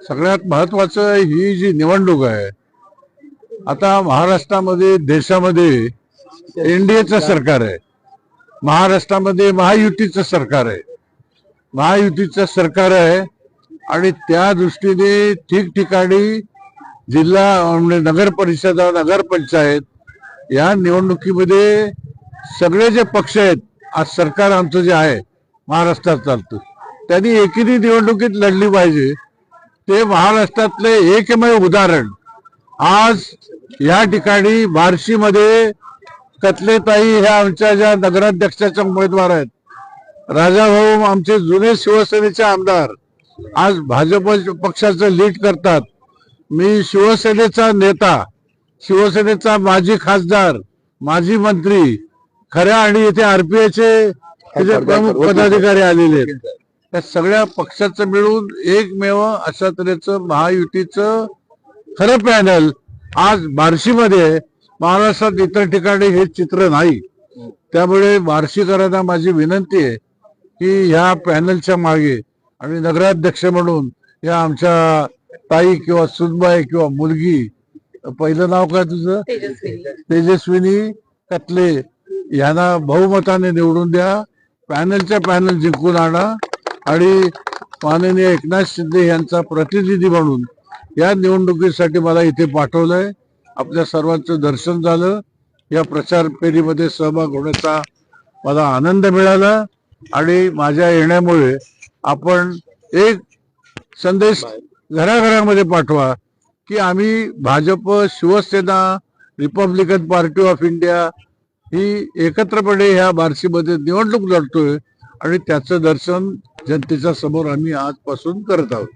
सगळ्यात महत्वाचं ही जी निवडणूक आहे, आता महाराष्ट्रामध्ये देशामध्ये एनडीएचं सरकार आहे, महाराष्ट्रामध्ये महायुतीचं सरकार आहे, महायुतीचं सरकार आहे आणि त्या दृष्टीने ठिकठिकाणी जिल्हा म्हणजे नगर परिषदा नगरपंचायत या निवडणुकीमध्ये सगळे जे पक्ष आहेत, आज सरकार आमचं जे आहे महाराष्ट्रात चालतं, त्यांनी एकेरी निवडणुकीत लढली पाहिजे. ते महाराष्ट्रातले एकमेव उदाहरण आज या ठिकाणी बार्शीमध्ये कतलेताई ह्या आमच्या ज्या नगराध्यक्षाच्या उमेदवार आहेत, राजाभाऊ आमचे जुने शिवसेनेचे आमदार आज भाजप पक्षाचं लीड करतात. मी शिवसेनेचा नेता, शिवसेनेचा माजी खासदार, माजी मंत्री, खऱ्या आणि इथे आरपीआयचे प्रमुख पदाधिकारी आलेले आहेत. त्या सगळ्या पक्षाचं मिळून एकमेव अशा तऱ्हेचं महायुतीचं खरं पॅनल आज बार्शीमध्ये, महाराष्ट्रात इतर ठिकाणी हे चित्र नाही. त्यामुळे बार्शीकरांना माझी विनंती आहे की ह्या पॅनलच्या मागे आणि नगराध्यक्ष म्हणून या आमच्या ताई किंवा सुनबाई किंवा मुलगी, पहिलं नाव काय तुझं? तेजस्विनी कतले, यांना बहुमताने निवडून द्या. पॅनलच्या पॅनल जिंकून आणा आणि माननीय एकनाथ शिंदे यांचा प्रतिनिधी म्हणून या निवडणुकीसाठी मला इथे पाठवलंय. आपल्या सर्वांचं दर्शन झालं, या प्रचार फेरीमध्ये सहभाग होण्याचा मला आनंद मिळाला आणि माझ्या येण्यामुळे आपण एक संदेश घराघरामध्ये पाठवा की आम्ही Bhajap, Shivsena, Republican party of India ही एकत्रपणे ह्या बार्शीमध्ये निवडणूक लढतोय आणि त्याचं दर्शन जनतेच्या समोर आम्ही आजपासून करत आहोत.